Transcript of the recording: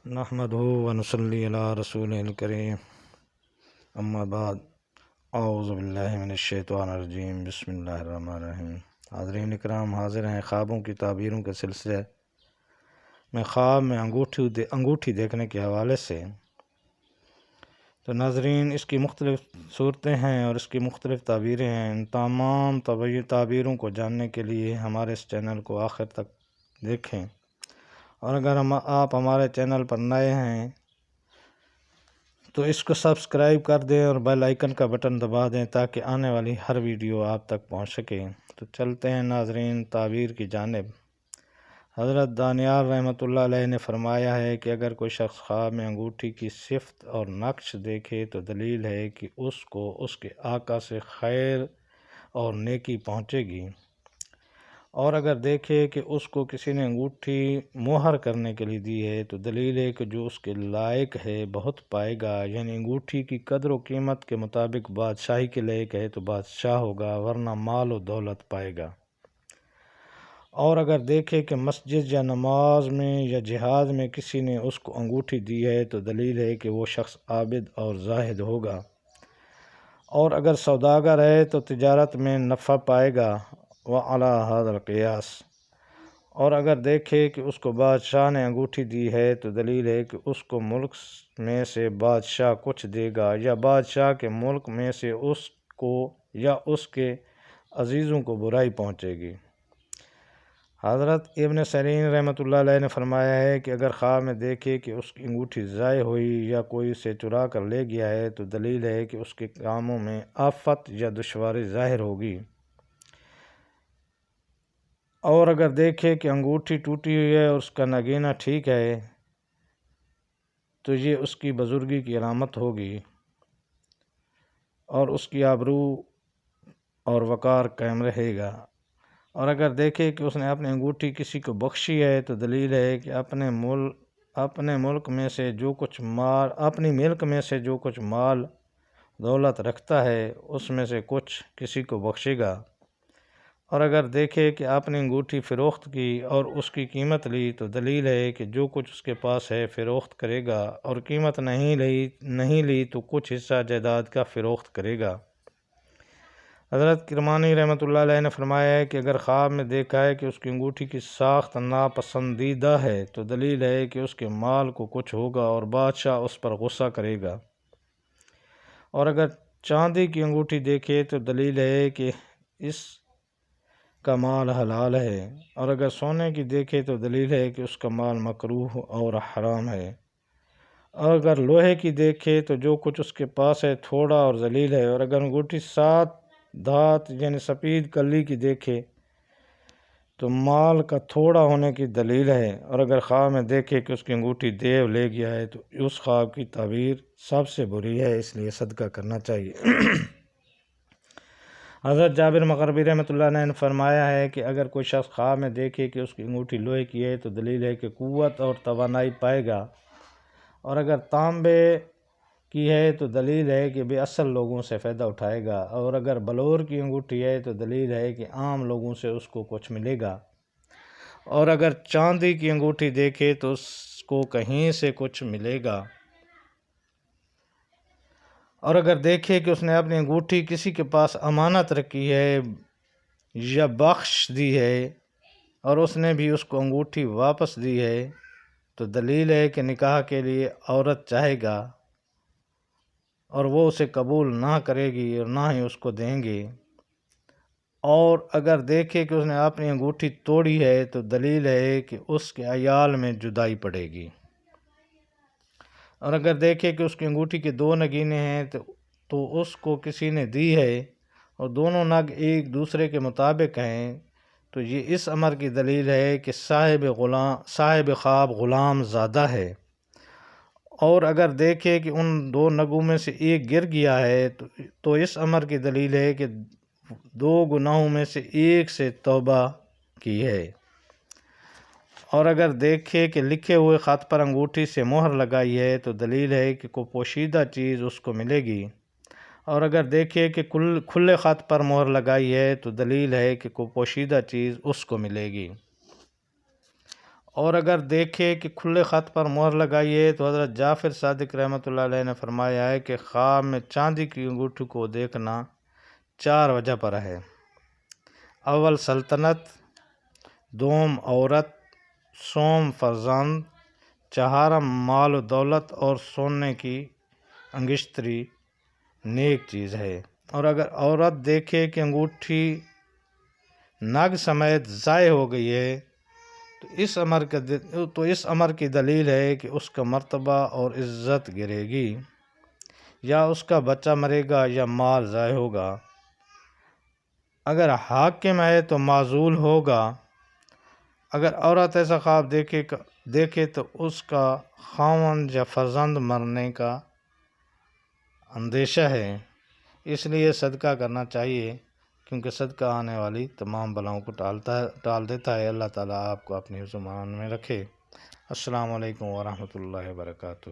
نحمدہ ونصلی علی رسول الکریم اما بعد اعوذ باللہ من الشیطان الرجیم بسم اللہ الرحمن الرحیم۔ حاضرین اکرام، حاضر ہیں خوابوں کی تعبیروں کے سلسلے میں خواب میں انگوٹھی دیکھنے کے حوالے سے۔ تو ناظرین، اس کی مختلف صورتیں ہیں اور اس کی مختلف تعبیریں ہیں۔ ان تمام تعبیروں کو جاننے کے لیے ہمارے اس چینل کو آخر تک دیکھیں، اور اگر آپ ہمارے چینل پر نئے ہیں تو اس کو سبسکرائب کر دیں اور بیل آئیکن کا بٹن دبا دیں تاکہ آنے والی ہر ویڈیو آپ تک پہنچ سکے۔ تو چلتے ہیں ناظرین تعبیر کی جانب۔ حضرت دانیال رحمۃ اللہ علیہ نے فرمایا ہے کہ اگر کوئی شخص خواب میں انگوٹھی کی صفت اور نقش دیکھے تو دلیل ہے کہ اس کو اس کے آقا سے خیر اور نیکی پہنچے گی، اور اگر دیکھے کہ اس کو کسی نے انگوٹھی مہر کرنے کے لیے دی ہے تو دلیل ہے کہ جو اس کے لائق ہے بہت پائے گا، یعنی انگوٹھی کی قدر و قیمت کے مطابق بادشاہی کے لائق ہے تو بادشاہ ہوگا، ورنہ مال و دولت پائے گا۔ اور اگر دیکھے کہ مسجد یا نماز میں یا جہاد میں کسی نے اس کو انگوٹھی دی ہے تو دلیل ہے کہ وہ شخص عابد اور زاہد ہوگا، اور اگر سوداگر ہے تو تجارت میں نفع پائے گا، وعلی ھذا القیاس۔ اور اگر دیکھے کہ اس کو بادشاہ نے انگوٹھی دی ہے تو دلیل ہے کہ اس کو ملک میں سے بادشاہ کچھ دے گا، یا بادشاہ کے ملک میں سے اس کو یا اس کے عزیزوں کو برائی پہنچے گی۔ حضرت ابن سیرین رحمۃ اللہ علیہ نے فرمایا ہے کہ اگر خواب میں دیکھے کہ اس کی انگوٹھی ضائع ہوئی یا کوئی اسے چرا کر لے گیا ہے تو دلیل ہے کہ اس کے کاموں میں آفت یا دشواری ظاہر ہوگی، اور اگر دیکھے کہ انگوٹھی ٹوٹی ہوئی ہے اور اس کا نگینہ ٹھیک ہے تو یہ اس کی بزرگی کی علامت ہوگی اور اس کی آبرو اور وقار قائم رہے گا۔ اور اگر دیکھے کہ اس نے اپنی انگوٹھی کسی کو بخشی ہے تو دلیل ہے کہ اپنے ملک میں سے جو کچھ مال دولت رکھتا ہے اس میں سے کچھ کسی کو بخشے گا۔ اور اگر دیکھے کہ اپنی انگوٹھی فروخت کی اور اس کی قیمت لی تو دلیل ہے کہ جو کچھ اس کے پاس ہے فروخت کرے گا، اور قیمت نہیں لی تو کچھ حصہ جائیداد کا فروخت کرے گا۔ حضرت کرمانی رحمۃ اللہ علیہ نے فرمایا ہے کہ اگر خواب میں دیکھا ہے کہ اس کی انگوٹھی کی ساخت ناپسندیدہ ہے تو دلیل ہے کہ اس کے مال کو کچھ ہوگا اور بادشاہ اس پر غصہ کرے گا۔ اور اگر چاندی کی انگوٹھی دیکھے تو دلیل ہے کہ اس کا مال حلال ہے، اور اگر سونے کی دیکھے تو دلیل ہے کہ اس کا مال مکروہ اور حرام ہے۔ اور اگر لوہے کی دیکھے تو جو کچھ اس کے پاس ہے تھوڑا اور ذلیل ہے، اور اگر انگوٹھی 7 دھات یعنی سفید کلی کی دیکھے تو مال کا تھوڑا ہونے کی دلیل ہے، اور اگر خواب میں دیکھے کہ اس کی انگوٹھی دیو لے گیا ہے تو اس خواب کی تعبیر سب سے بری ہے، اس لیے صدقہ کرنا چاہیے۔ حضرت جابر مغربی رحمۃ اللہ نے فرمایا ہے کہ اگر کوئی شخص خواب میں دیکھے کہ اس کی انگوٹھی لوہے کی ہے تو دلیل ہے کہ قوت اور توانائی پائے گا، اور اگر تانبے کی ہے تو دلیل ہے کہ بے اصل لوگوں سے فائدہ اٹھائے گا، اور اگر بلور کی انگوٹھی ہے تو دلیل ہے کہ عام لوگوں سے اس کو کچھ ملے گا، اور اگر چاندی کی انگوٹھی دیکھے تو اس کو کہیں سے کچھ ملے گا، اور اگر دیکھے کہ اس نے اپنی انگوٹھی کسی کے پاس امانت رکھی ہے یا بخش دی ہے اور اس نے بھی اس کو انگوٹھی واپس دی ہے تو دلیل ہے کہ نکاح کے لیے عورت چاہے گا اور وہ اسے قبول نہ کرے گی اور نہ ہی اس کو دیں گے۔ اور اگر دیکھے کہ اس نے اپنی انگوٹھی توڑی ہے تو دلیل ہے کہ اس کے عیال میں جدائی پڑے گی، اور اگر دیکھے کہ اس کی انگوٹھی کے 2 نگینے ہیں تو اس کو کسی نے دی ہے اور دونوں نگ ایک دوسرے کے مطابق ہیں تو یہ اس امر کی دلیل ہے کہ صاحب خواب غلام زادہ ہے، اور اگر دیکھے کہ ان 2 نگوں میں سے ایک گر گیا ہے تو اس امر کی دلیل ہے کہ 2 گناہوں میں سے ایک سے توبہ کی ہے، اور اگر دیکھے کہ لکھے ہوئے خط پر انگوٹھی سے مہر لگائی ہے تو دلیل ہے کہ کوئی پوشیدہ چیز اس کو ملے گی، اور اگر دیکھے کہ کھلے خط پر مہر لگائی ہے تو دلیل ہے کہ کوئی پوشیدہ چیز اس کو ملے گی، اور اگر دیکھے کہ کھلے خط پر مہر لگائی ہے تو حضرت جعفر صادق رحمۃ اللہ علیہ نے فرمایا ہے کہ خواب میں چاندی کی انگوٹھی کو دیکھنا 4 وجہ پر ہے۔ اول سلطنت، دوم عورت، سوم فرزند، چہارم مال و دولت اور سونے کی انگشتری نیک چیز ہے۔ اور اگر عورت دیکھے کہ انگوٹھی نگ سمیت ضائع ہو گئی ہے تو اس امر کی دلیل ہے کہ اس کا مرتبہ اور عزت گرے گی، یا اس کا بچہ مرے گا یا مال ضائع ہوگا۔ اگر حاکم ہے تو معزول ہوگا۔ اگر عورت ایسا خواب دیکھے تو اس کا خاوند یا فرزند مرنے کا اندیشہ ہے، اس لیے صدقہ کرنا چاہیے، کیونکہ صدقہ آنے والی تمام بلاؤں کو ٹال دیتا ہے۔ اللہ تعالیٰ آپ کو اپنے حفظ و امان میں رکھے۔ السلام علیکم ورحمۃ اللہ وبرکاتہ۔